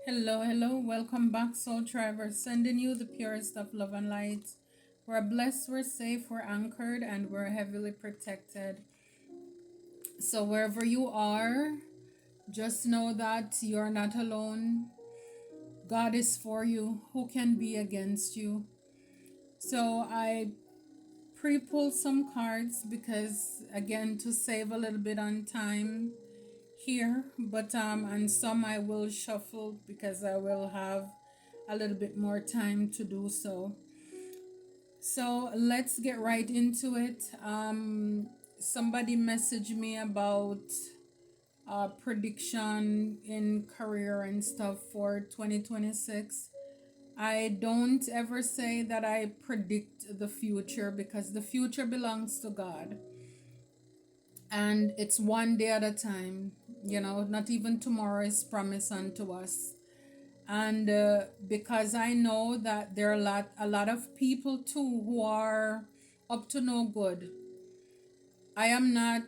Hello, hello, welcome back, Soul Tribe. Sending you the purest of love and light. We're blessed, we're safe, we're anchored, and we're heavily protected. So, wherever you are, just know that you're not alone. God is for you. Who can be against you? So, I pre pulled some cards because, again, to save a little bit on time here, but and some I will shuffle because I will have a little bit more time to do so. So let's get right into it. Somebody messaged me about prediction in career and stuff for 2026. I don't ever say that I predict the future because the future belongs to God and it's one day at a time. Not even tomorrow is promised unto us. And because I know that there are a lot of people too who are up to no good. I am not.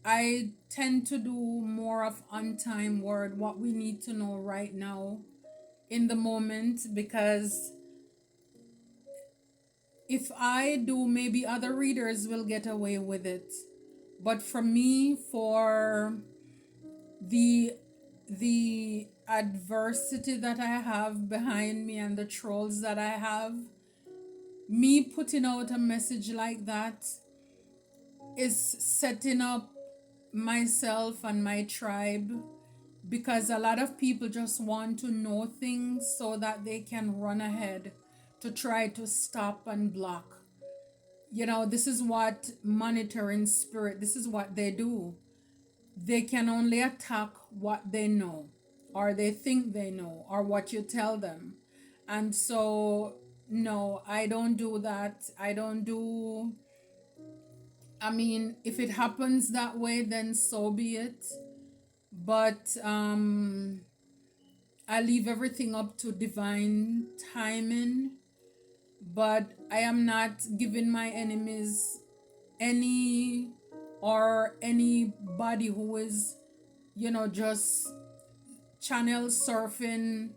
I tend to do more of on time word, what we need to know right now in the moment, because if I do, maybe other readers will get away with it. But for me, for the the adversity that I have behind me and the trolls that I have, me putting out a message like that is setting up myself and my tribe, because a lot of people just want to know things so that they can run ahead to try to stop and block. This is what monitoring spirit, this is what they do. They can only attack what they know, or they think they know, or what you tell them. And so, no, I don't do that. I don't do, I mean, if it happens that way, then so be it. But I leave everything up to divine timing. But I am not giving my enemies any, or anybody who is, just channel surfing,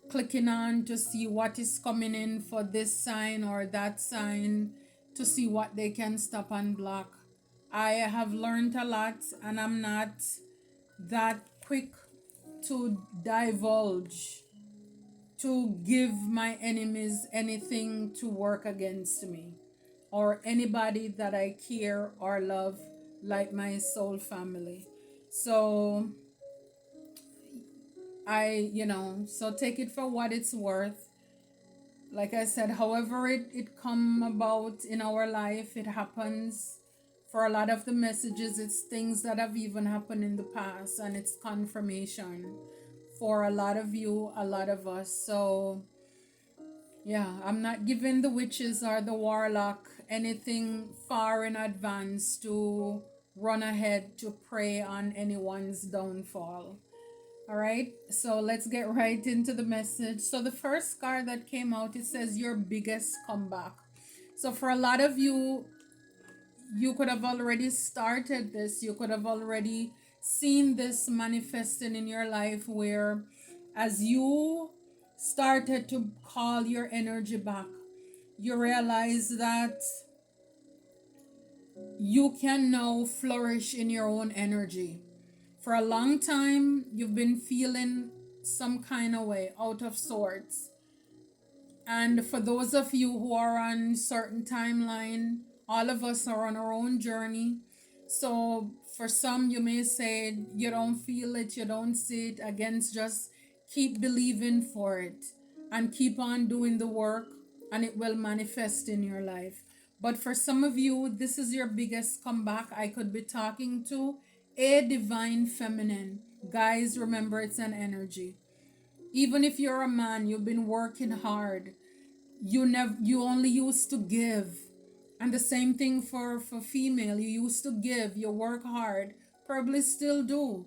clicking on to see what is coming in for this sign or that sign, to see what they can stop and block. I have learned a lot, and I'm not that quick to divulge, to give my enemies anything to work against me, or anybody that I care or love like my soul family. So so take it for what it's worth. Like I said, however it come about in our life, it happens. For a lot of the messages, it's things that have even happened in the past, and it's confirmation for a lot of you, a lot of us. So yeah, I'm not giving the witches or the warlock anything far in advance to run ahead to prey on anyone's downfall. All right, so let's get right into the message. So the first card that came out, it says your biggest comeback. So for a lot of you, you could have already started this. You could have already seen this manifesting in your life, where as you started to call your energy back, you realize that you can now flourish in your own energy. For a long time, you've been feeling some kind of way, out of sorts. And for those of you who are on certain timeline, all of us are on our own journey. So for some, you may say you don't feel it, you don't see it. Again, just keep believing for it and keep on doing the work, and it will manifest in your life. But for some of you, this is your biggest comeback. I could be talking to a divine feminine. Guys, remember, it's an energy. Even if you're a man, you've been working hard. You only used to give. And the same thing for female. You used to give, you work hard, probably still do.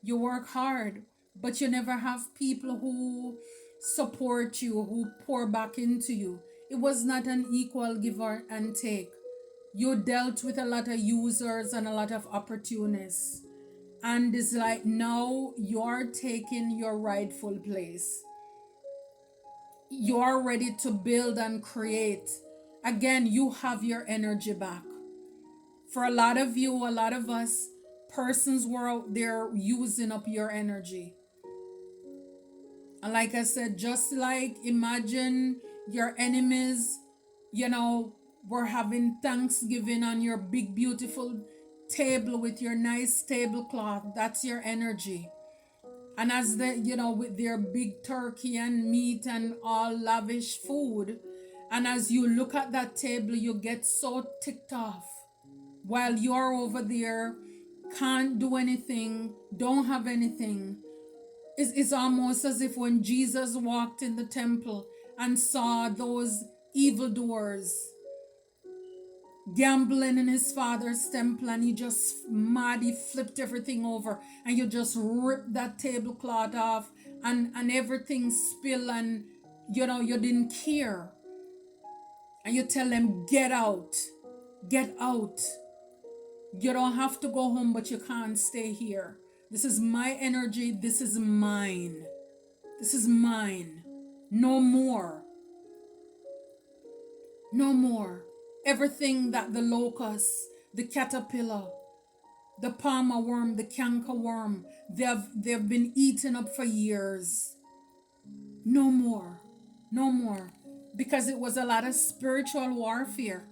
You work hard, but you never have people who support you, who pour back into you. It was not an equal give and take. You dealt with a lot of users and a lot of opportunists. And it's like now you're taking your rightful place. You're ready to build and create. Again, you have your energy back. For a lot of you, a lot of us, persons were out there using up your energy. And like I said, just like imagine your enemies, you know, were having Thanksgiving on your big, beautiful table with your nice tablecloth. That's your energy. And as the, with their big turkey and meat and all lavish food, and as you look at that table, you get so ticked off while you're over there, can't do anything, don't have anything. It's almost as if when Jesus walked in the temple and saw those evildoers gambling in his father's temple, and he just mad, he flipped everything over, and you just rip that tablecloth off, and everything spill, and you didn't care, and you tell them, get out, get out. You don't have to go home, but you can't stay here. This is my energy, this is mine. This is mine. No more. No more. Everything that the locust, the caterpillar, the palmer worm, the canker worm, they've been eaten up for years. No more. No more. Because it was a lot of spiritual warfare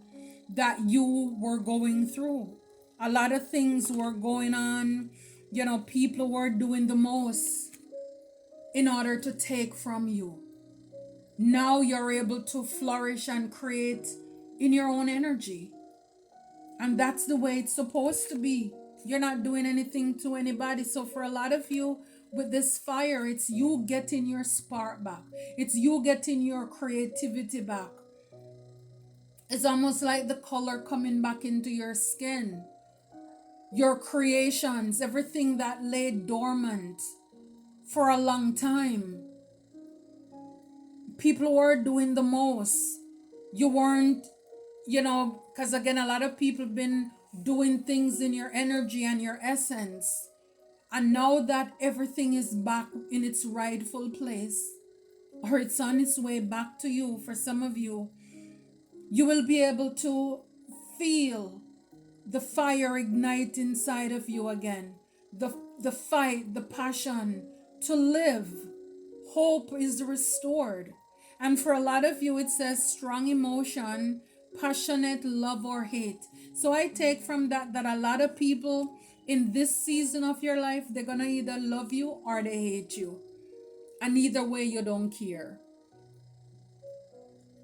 that you were going through. A lot of things were going on. People were doing the most in order to take from you. Now you're able to flourish and create in your own energy. And that's the way it's supposed to be. You're not doing anything to anybody. So for a lot of you with this fire, it's you getting your spark back. It's you getting your creativity back. It's almost like the color coming back into your skin. Your creations, everything that lay dormant for a long time. People were doing the most. You weren't, because again, a lot of people been doing things in your energy and your essence. And now that everything is back in its rightful place, or it's on its way back to you, for some of you, you will be able to feel the fire ignite inside of you again. The fight, the passion to live. Hope is restored. And for a lot of you, it says strong emotion, passionate love or hate. So I take from that a lot of people in this season of your life, they're going to either love you or they hate you. And either way, you don't care.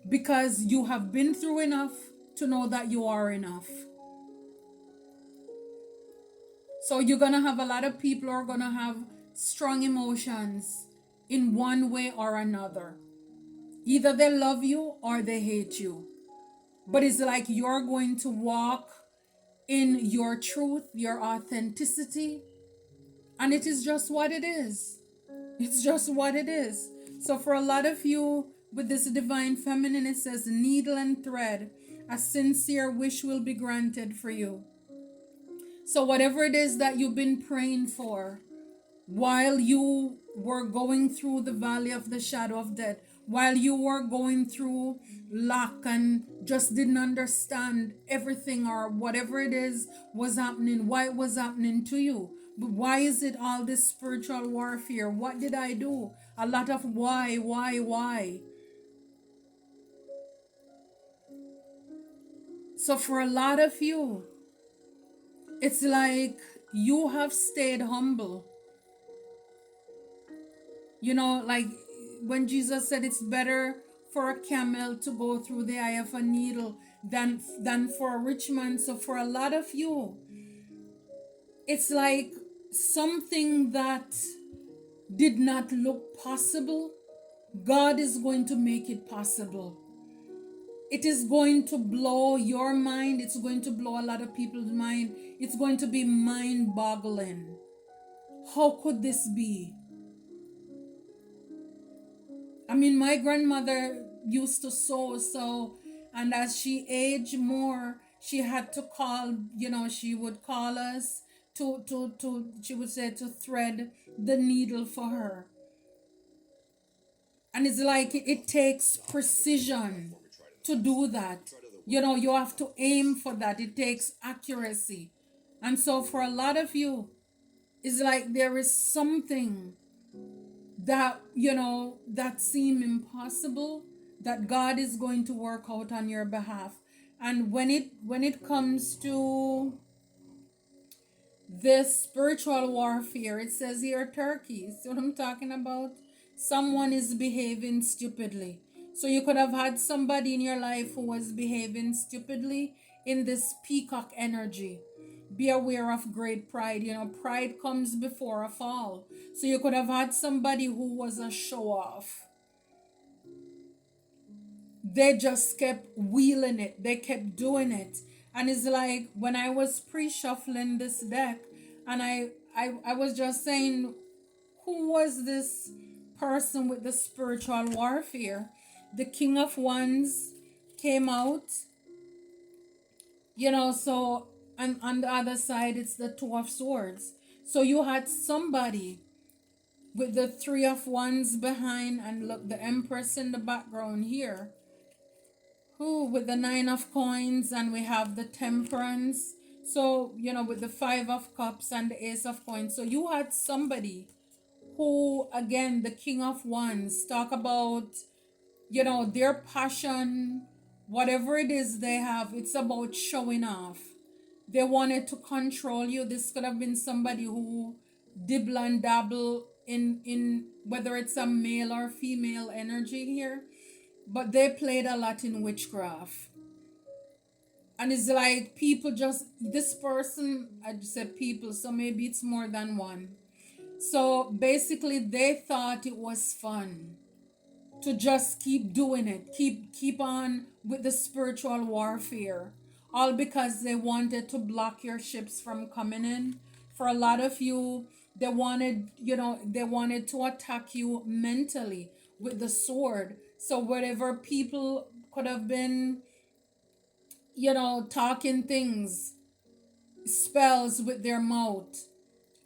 Because you have been through enough to know that you are enough. So you're going to have a lot of people who are going to have strong emotions in one way or another. Either they love you or they hate you. But it's like you're going to walk in your truth, your authenticity. And it is just what it is. It's just what it is. So for a lot of you with this divine feminine, it says needle and thread, a sincere wish will be granted for you. So whatever it is that you've been praying for while you were going through the valley of the shadow of death, while you were going through lack and just didn't understand everything or whatever it is was happening, why it was happening to you. But why is it all this spiritual warfare? What did I do? A lot of why? So for a lot of you, it's like you have stayed humble. Like when Jesus said it's better for a camel to go through the eye of a needle than for a rich man. So for a lot of you, it's like something that did not look possible, God is going to make it possible. It is going to blow your mind. It's going to blow a lot of people's mind. It's going to be mind-boggling. How could this be? I mean, my grandmother used to sew, and as she aged more, she had to call, she would call us to she would say to thread the needle for her. And it's like it takes precision to do that. You know, you have to aim for that. It takes accuracy. And so for a lot of you, it's like there is something that, you know, that seem impossible that God is going to work out on your behalf. And when it comes to this spiritual warfare, it says here turkey. See what I'm talking about? Someone is behaving stupidly. So you could have had somebody in your life who was behaving stupidly in this peacock energy. Be aware of great pride. You know, pride comes before a fall. So you could have had somebody who was a show off. They just kept wheeling it, they kept doing it. And it's like when I was pre-shuffling this deck, and I was just saying, who was this person with the spiritual warfare? The King of Wands came out, you know. So and on the other side it's the Two of Swords. So you had somebody with the Three of Wands behind, and look, the Empress in the background here, who with the Nine of Coins, and we have the Temperance. So, you know, with the Five of Cups and the Ace of Coins. So you had somebody who, again, the King of Wands, talk about, you know, their passion, whatever it is they have, it's about showing off. They wanted to control you. This could have been somebody who dibble and dabble in whether it's a male or female energy here, but they played a lot in witchcraft. And it's like people just, this person, I just said people, so maybe it's more than one. So basically they thought it was fun to just keep doing it, keep on with the spiritual warfare, all because they wanted to block your ships from coming in. For a lot of you, they wanted, you know, they wanted to attack you mentally with the sword. So whatever people could have been, you know, talking things, spells with their mouth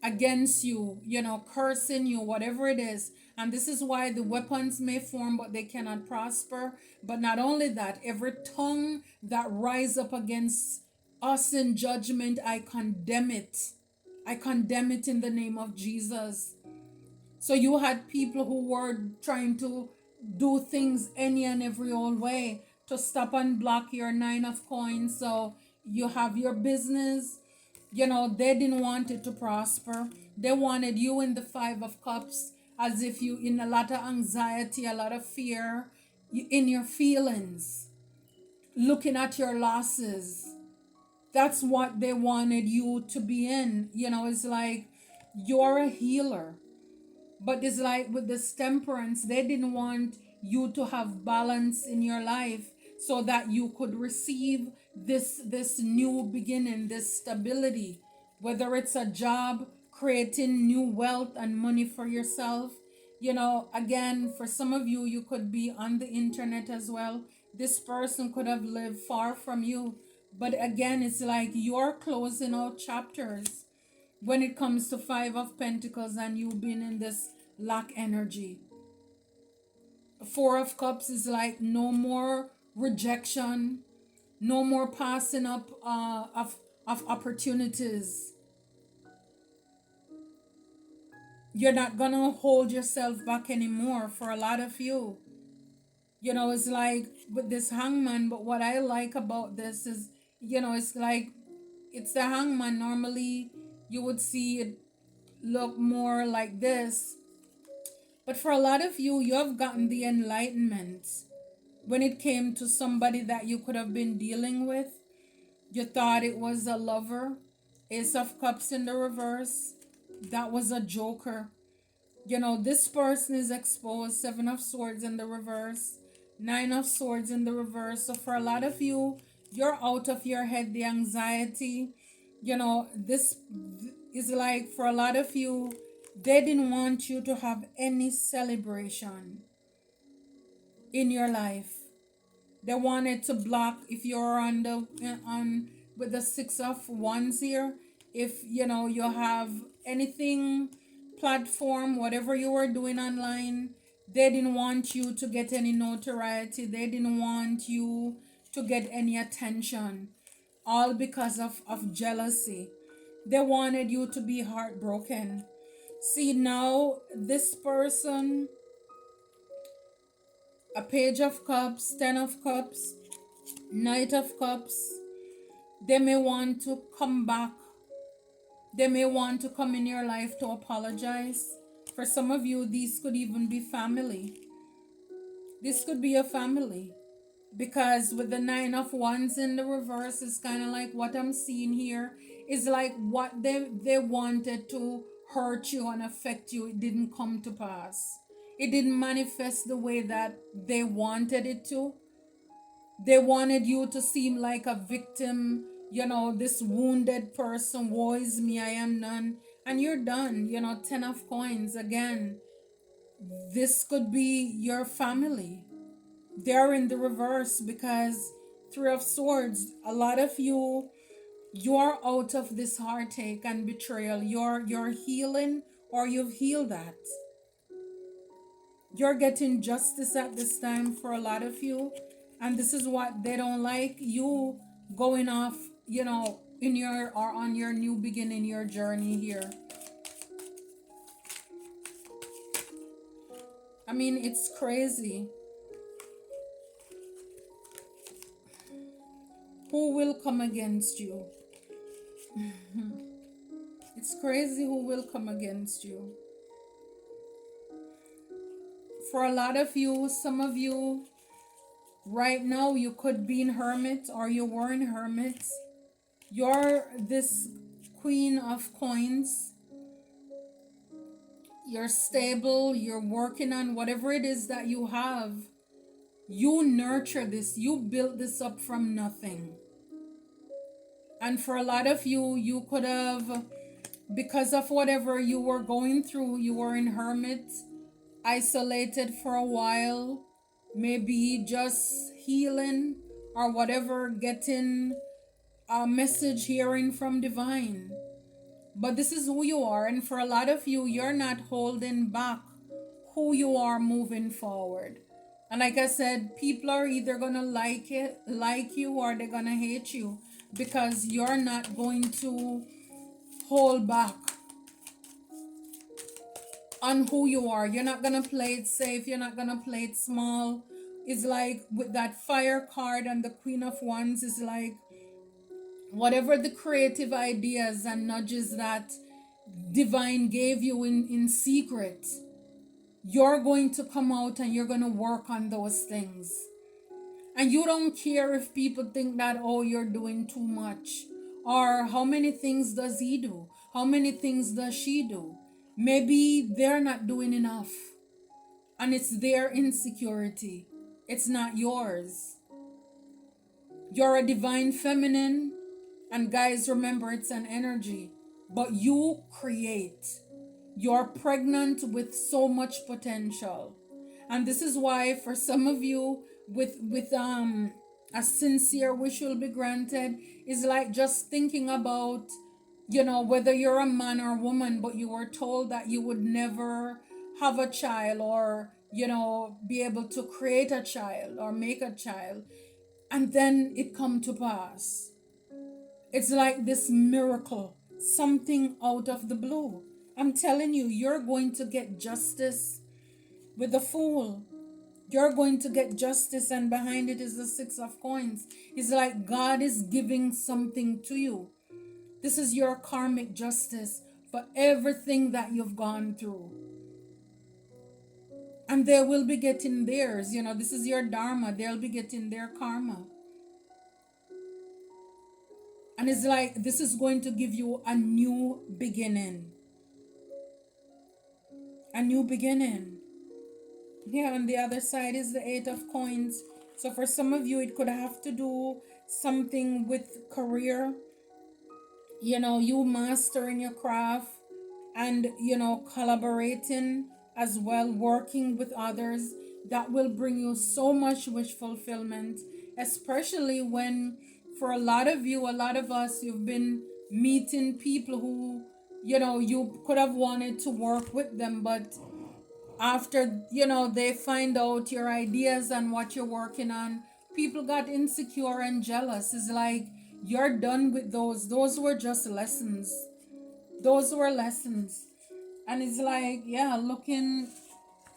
against you, you know, cursing you, whatever it is. And this is why the weapons may form, but they cannot prosper. But not only that, every tongue that rise up against us in judgment, I condemn it. I condemn it in the name of Jesus. So you had people who were trying to do things any and every old way to stop and block your Nine of Coins. So you have your business, you know, they didn't want it to prosper. They wanted you in the Five of Cups, as if you in a lot of anxiety, a lot of fear, in your feelings, looking at your losses. That's what they wanted you to be in. You know, it's like you're a healer. But it's like with this Temperance, they didn't want you to have balance in your life so that you could receive this new beginning, this stability, whether it's a job, creating new wealth and money for yourself. You know, again, for some of you, you could be on the internet as well. This person could have lived far from you. But again, it's like you're closing out chapters when it comes to Five of Pentacles and you being in this lack energy. Four of Cups is like no more rejection, no more passing up of opportunities. You're not gonna hold yourself back anymore for a lot of you. You know, it's like with this Hangman, but what I like about this is, you know, it's like it's the Hangman. Normally you would see it look more like this. But for a lot of you, you have gotten the enlightenment when it came to somebody that you could have been dealing with. You thought it was a lover. Ace of Cups in the reverse. That was a joker. You know, this person is exposed. Seven of Swords in the reverse. Nine of Swords in the reverse. So for a lot of you, you're out of your head. The anxiety, you know, this is like for a lot of you, they didn't want you to have any celebration in your life. They wanted to block, if you're on the on with the Six of Wands here, if you have anything platform, whatever you were doing online, they didn't want you to get any notoriety, they didn't want you to get any attention, all because of jealousy. They wanted you to be heartbroken. See, now this person, a page of cups, 10 of cups, knight of cups, they may want to come back. They may want to come in your life to apologize. For some of you, these could even be family. This could be a family. Because with the 9 of wands in the reverse, it's kind of like what I'm seeing here is like what they wanted to hurt you and affect you, it didn't come to pass. It didn't manifest the way that they wanted it to. They wanted you to seem like a victim, this wounded person, woe is me, I am none. And you're done, 10 of coins. Again, this could be your family. They're in the reverse because 3 of swords, a lot of you're out of this heartache and betrayal. You're healing, or you've healed that. You're getting justice at this time for a lot of you, and this is what they don't like, you going off, in your or on your new beginning, your journey here. I mean, it's crazy. Who will come against you? It's crazy who will come against you. For a lot of you, some of you, right now, you could be in hermit, or you were in hermits. You're this queen of coins. You're stable, you're working on whatever it is that you have. You nurture this, you built this up from nothing. And for a lot of you, you could have, because of whatever you were going through, you were in hermit, isolated for a while, maybe just healing or whatever, getting a message, hearing from divine. But this is who you are, and for a lot of you, you're not holding back who you are moving forward. And like I said, people are either gonna like you, or they're gonna hate you, because you're not going to hold back on who you are. You're not gonna play it safe, you're not gonna play it small. It's like with that fire card and the Queen of Wands, is like whatever the creative ideas and nudges that divine gave you in secret, you're going to come out and you're going to work on those things. And you don't care if people think that, oh, you're doing too much, or how many things does he do, how many things does she do. Maybe they're not doing enough, and it's their insecurity, it's not yours. You're a divine feminine, and guys, remember, it's an energy, but you create. You're pregnant with so much potential. And this is why for some of you, with a sincere wish will be granted, is like just thinking about, whether you're a man or a woman, but you were told that you would never have a child, or be able to create a child or make a child, and then it come to pass. It's like this miracle, something out of the blue. I'm telling you, you're going to get justice with the Fool. You're going to get justice, and behind it is the 6 of coins. It's like God is giving something to you. This is your karmic justice for everything that you've gone through. And they will be getting theirs. This is your dharma. They'll be getting their karma. And it's like this is going to give you a new beginning. A new beginning. Here on the other side is the 8 of coins. So for some of you, it could have to do something with career. You mastering your craft, and collaborating as well, working with others. That will bring you so much wish fulfillment, especially when, for a lot of you, a lot of us, you've been meeting people who, you could have wanted to work with them, but after, they find out your ideas and what you're working on, people got insecure and jealous. It's like you're done with those were just lessons. Those were lessons. And it's like, yeah, looking,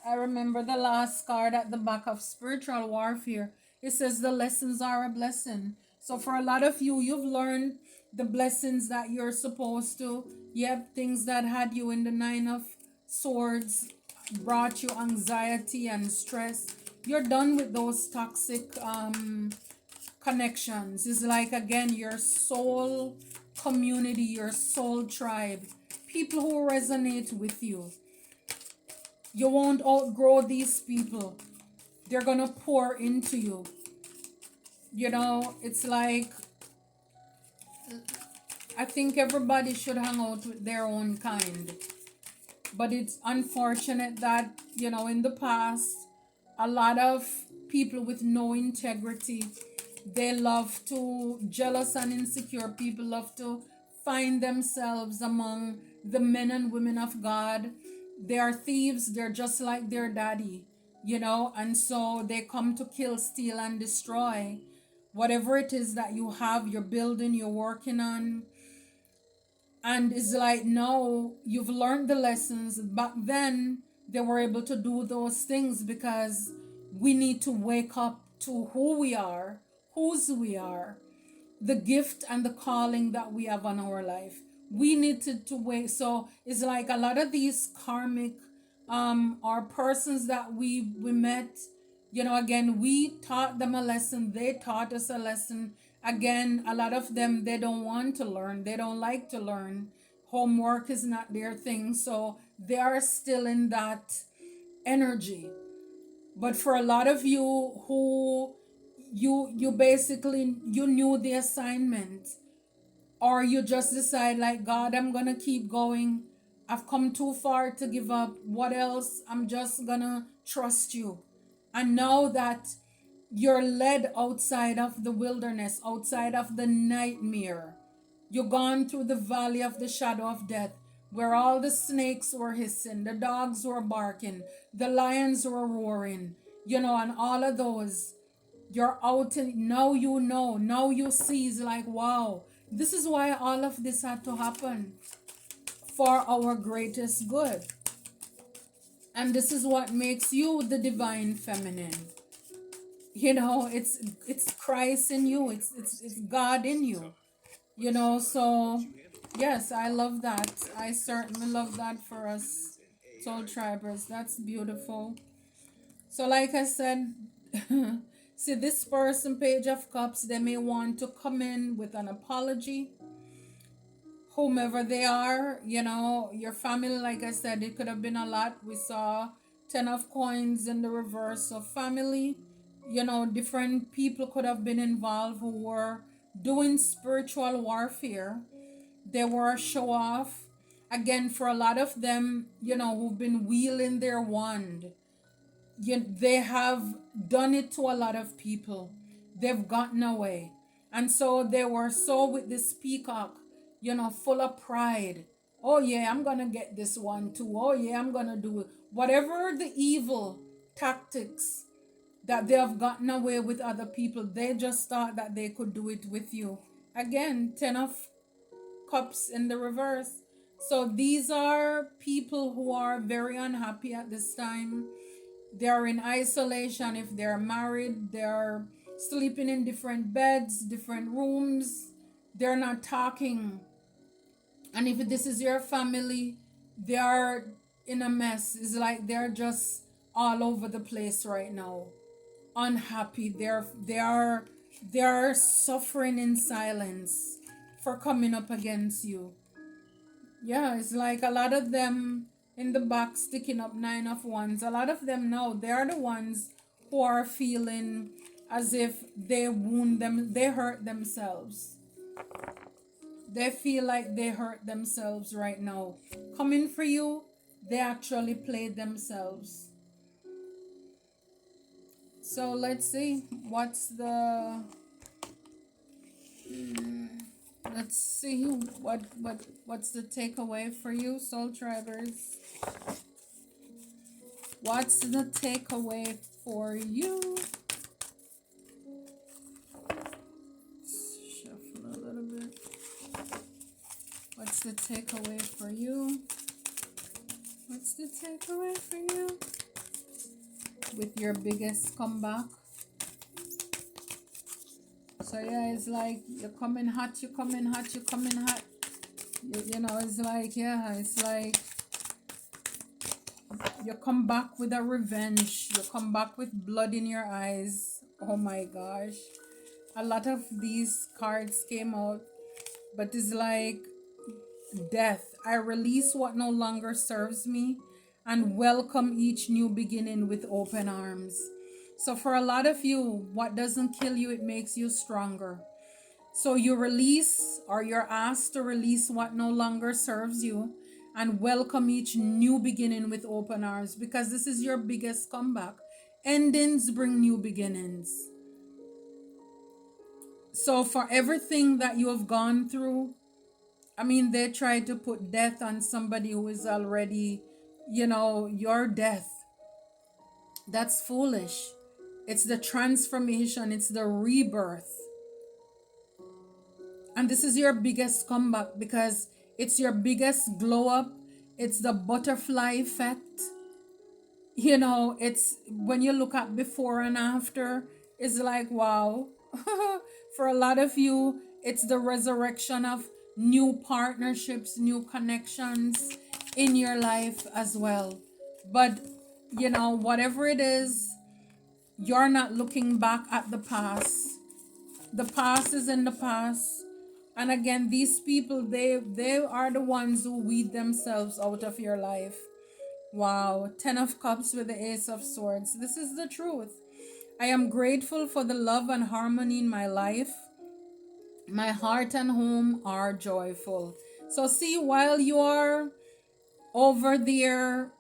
I remember the last card at the back of spiritual warfare. It says the lessons are a blessing. So for a lot of you, you've learned the blessings that you're supposed to. Yep, things that had you in the nine of swords brought you anxiety and stress. You're done with those toxic connections. It's like, again, your soul community, your soul tribe, people who resonate with you. You won't outgrow these people. They're gonna pour into you. It's like, I think everybody should hang out with their own kind. But it's unfortunate that, in the past, a lot of people with no integrity, they love to, jealous and insecure people love to find themselves among the men and women of God. They are thieves, they're just like their daddy, and so they come to kill, steal, and destroy whatever it is that you have, you're building, you're working on. And it's like, no, you've learned the lessons. Back then, they were able to do those things because we need to wake up to who we are, whose we are, the gift and the calling that we have on our life. We need to wait. So it's like a lot of these karmic are persons that we met. Again, we taught them a lesson, they taught us a lesson. Again, a lot of them, they don't want to learn, they don't like to learn. Homework is not their thing, so they are still in that energy. But for a lot of you who, you basically, you knew the assignment, or you just decide like, God, I'm gonna keep going, I've come too far to give up, what else, I'm just gonna trust you. And now that you're led outside of the wilderness, outside of the nightmare, you've gone through the valley of the shadow of death, where all the snakes were hissing, the dogs were barking, the lions were roaring, and all of those. You're out, and now now you see. It's like, wow, this is why all of this had to happen, for our greatest good. And this is what makes you the divine feminine. It's Christ in you, it's God in you. So yes, I love that. I certainly love that for us soul tribers. That's beautiful. So like I said, see, this person, Page of Cups, they may want to come in with an apology, whomever they are. Your family, like I said, it could have been a lot. We saw 10 of coins in the reverse of family. Different people could have been involved who were doing spiritual warfare. They were a show off. Again, for a lot of them, who've been wielding their wand, they have done it to a lot of people. They've gotten away. And so they were so with this peacock, full of pride. Oh, yeah, I'm going to get this one too. Oh, yeah, I'm going to do it. Whatever the evil tactics that they have gotten away with other people, they just thought that they could do it with you. Again, 10 of Cups in the reverse. So these are people who are very unhappy at this time. They're in isolation. If they're married, they're sleeping in different beds, different rooms. They're not talking. And if this is your family, they are in a mess. It's like they're just all over the place right now. Unhappy. They're suffering in silence for coming up against you. Yeah, it's like a lot of them in the back sticking up nine of wands. A lot of them now, they're the ones who are feeling as if they wound them, they hurt themselves. They feel like they hurt themselves right now. Coming for you, they actually played themselves. So let's see what's the Let's see what's the takeaway for you, soul tribers. What's the takeaway for you? Shuffle a little bit. What's the takeaway for you? What's the takeaway for you? With your biggest comeback. So yeah, it's like you're coming hot, you're coming hot, you're coming hot. You know, it's like, yeah, it's like you come back with a revenge. You come back with blood in your eyes. Oh my gosh. A lot of these cards came out, but it's like death. I release what no longer serves me and welcome each new beginning with open arms. So for a lot of you, what doesn't kill you, it makes you stronger. So you release, or you're asked to release what no longer serves you and welcome each new beginning with open arms, because this is your biggest comeback. Endings bring new beginnings. So for everything that you have gone through, I mean, they try to put death on somebody who is already, your death. That's foolish. It's the transformation, it's the rebirth. And this is your biggest comeback because it's your biggest glow up. It's the butterfly effect. It's when you look at before and after, it's like, wow. For a lot of you, it's the resurrection of new partnerships, new connections in your life as well. But, whatever it is, you're not looking back at the past. The past is in the past. And again, these people, they are the ones who weed themselves out of your life. Wow. 10 of Cups with the Ace of Swords. This is the truth. I am grateful for the love and harmony in my life. My heart and home are joyful. So see, while you are over there,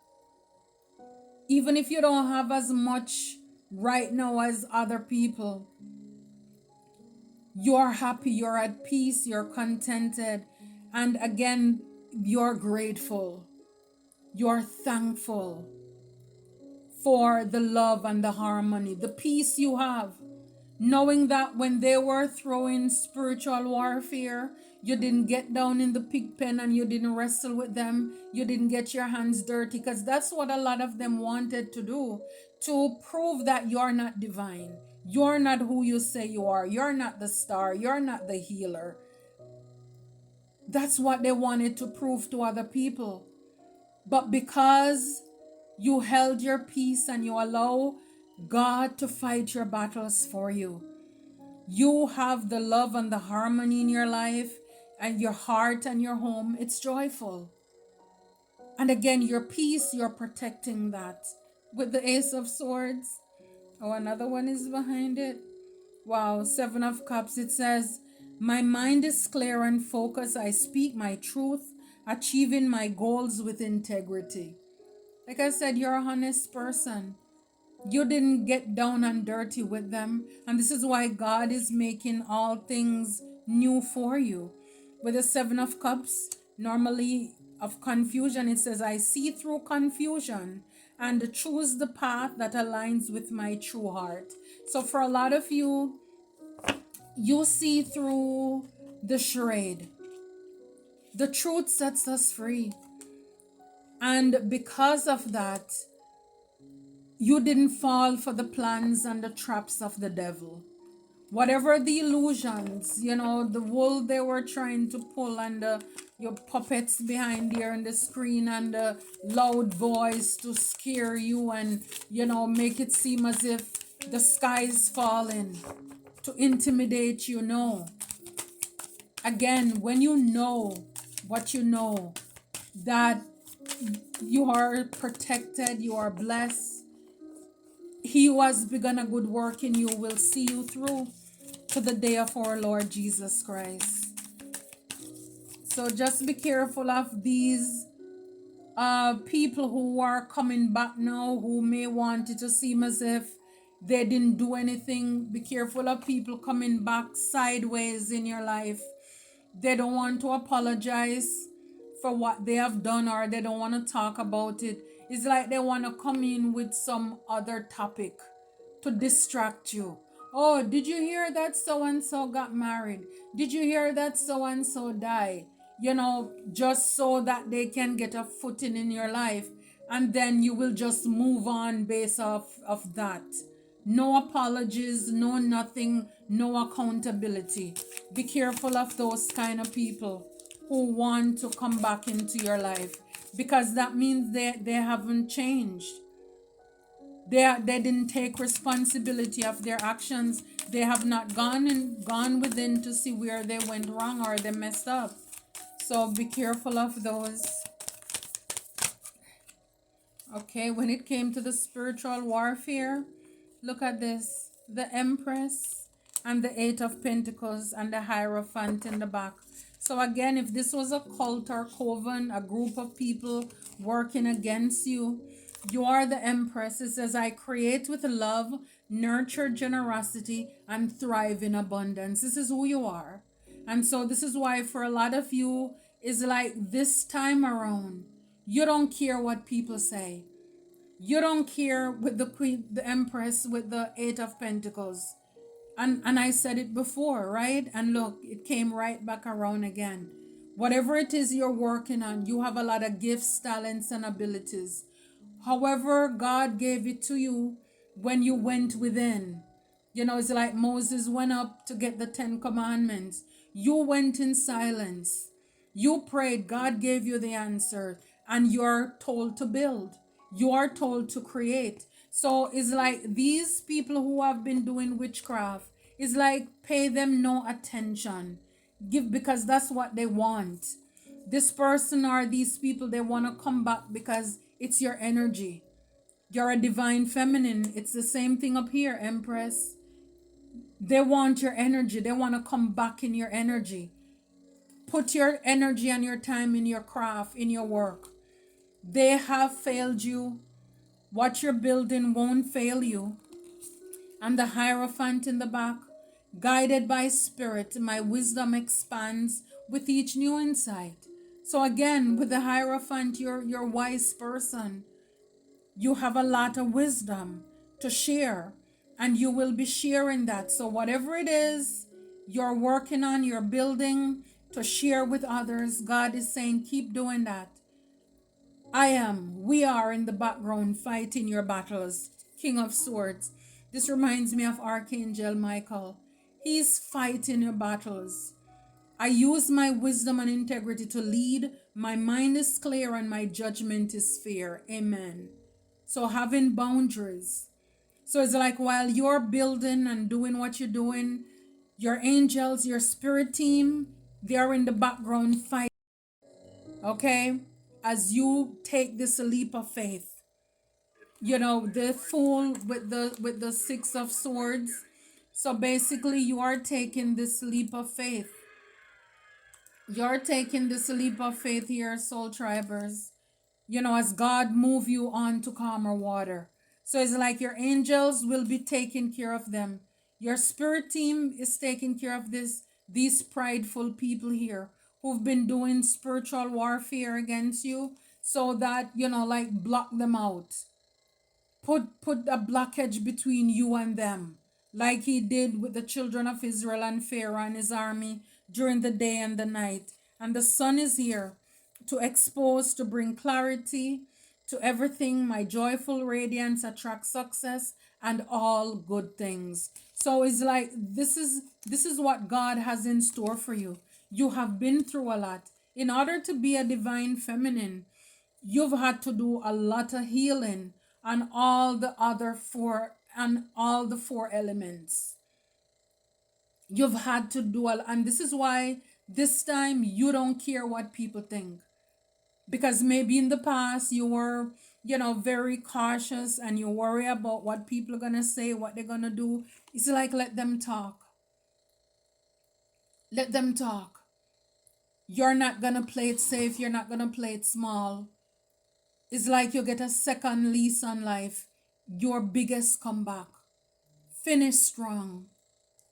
even if you don't have as much right now as other people, you're happy, you're at peace, you're contented. And again, you're grateful. You're thankful for the love and the harmony, the peace you have. Knowing that when they were throwing spiritual warfare, you didn't get down in the pig pen and you didn't wrestle with them. You didn't get your hands dirty, because that's what a lot of them wanted to do, to prove that you're not divine. You're not who you say you are. You're not the star. You're not the healer. That's what they wanted to prove to other people. But because you held your peace and you allow God to fight your battles for you, you have the love and the harmony in your life, and your heart and your home, it's joyful. And again, your peace, you're protecting that with the Ace of Swords. Oh, another one is behind it. Wow, 7 of Cups. It says, my mind is clear and focused. I speak my truth, achieving my goals with integrity. Like I said, you're a honest person. You didn't get down and dirty with them. And this is why God is making all things new for you. With the 7 of Cups, normally of confusion, it says, I see through confusion and choose the path that aligns with my true heart. So for a lot of you, you see through the charade. The truth sets us free. And because of that, you didn't fall for the plans and the traps of the devil. Whatever the illusions, the wool they were trying to pull, and your puppets behind there on the screen, and the loud voice to scare you and, make it seem as if the sky is falling, to intimidate you. No. Again, when you know what you know, that you are protected, you are blessed, he who has begun a good work in you will see you through to the day of our Lord Jesus Christ. So just be careful of these people who are coming back now, who may want it to seem as if they didn't do anything. Be careful of people coming back sideways in your life. They don't want to apologize for what they have done, or they don't want to talk about it. It's like they want to come in with some other topic to distract you. Oh, did you hear that so and so got married? Did you hear that so and so died? Just so that they can get a footing in your life, and then you will just move on based off of that. No apologies, no nothing, no accountability. Be careful of those kind of people who want to come back into your life, because that means they haven't changed. They didn't take responsibility of their actions. They have not gone within to see where they went wrong or they messed up. So be careful of those. Okay, when it came to the spiritual warfare, look at this. The Empress and the Eight of Pentacles and the Hierophant in the back. So again, if this was a cult or coven, a group of people working against you, you are the Empress. It says, I create with love, nurture generosity, and thrive in abundance. This is who you are. And so this is why for a lot of you, is like this time around, you don't care what people say. You don't care with the queen, the empress with the eight of pentacles. And I said it before, right? And look, it came right back around again. Whatever it is you're working on, you have a lot of gifts, talents, and abilities. However, God gave it to you when you went within. It's like Moses went up to get the 10 Commandments. You went in silence. You prayed, God gave you the answer, and you're told to build. You are told to create. So it's like these people who have been doing witchcraft, it's like pay them no attention. Give, because that's what they want. This person or these people, they want to come back because it's your energy. You're a divine feminine. It's the same thing up here, Empress. They want your energy. They want to come back in your energy. Put your energy and your time in your craft, in your work. They have failed you. What you're building won't fail you. And the Hierophant in the back. Guided by spirit, my wisdom expands with each new insight. So again, with the Hierophant, you're a wise person. You have a lot of wisdom to share, and you will be sharing that. So whatever it is you're working on, you're building to share with others, God is saying, keep doing that. We are in the background fighting your battles. King of Swords. This reminds me of Archangel Michael. He's fighting your battles. I use my wisdom and integrity to lead. My mind is clear and my judgment is fair. Amen. So having boundaries. So it's like while you're building and doing what you're doing, your angels, your spirit team, they're in the background fighting. Okay? As you take this leap of faith. The fool with the six of swords. So basically you are taking this leap of faith. You're taking this leap of faith here, soul tribers. As God move you on to calmer water. So it's like your angels will be taking care of them. Your spirit team is taking care of these prideful people here who've been doing spiritual warfare against you, so that like block them out. Put a blockage between you and them, like he did with the children of Israel and Pharaoh and his army during the day and the night. And the sun is here to expose, to bring clarity to everything. My joyful radiance attracts success and all good things. So it's like this is what God has in store for you. You have been through a lot. In order to be a divine feminine, you've had to do a lot of healing on all the four elements. You've had to do and this is why this time you don't care what people think, because maybe in the past you were very cautious and you worry about what people are going to say, what they're going to do. It's like, let them talk. Let them talk. You're not going to play it safe, you're not going to play it small. It's like you get a second lease on life, your biggest comeback. Finish strong.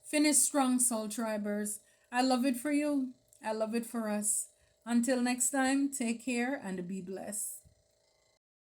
Finish strong, soul tribers. I love it for you. I love it for us. Until next time, take care and be blessed.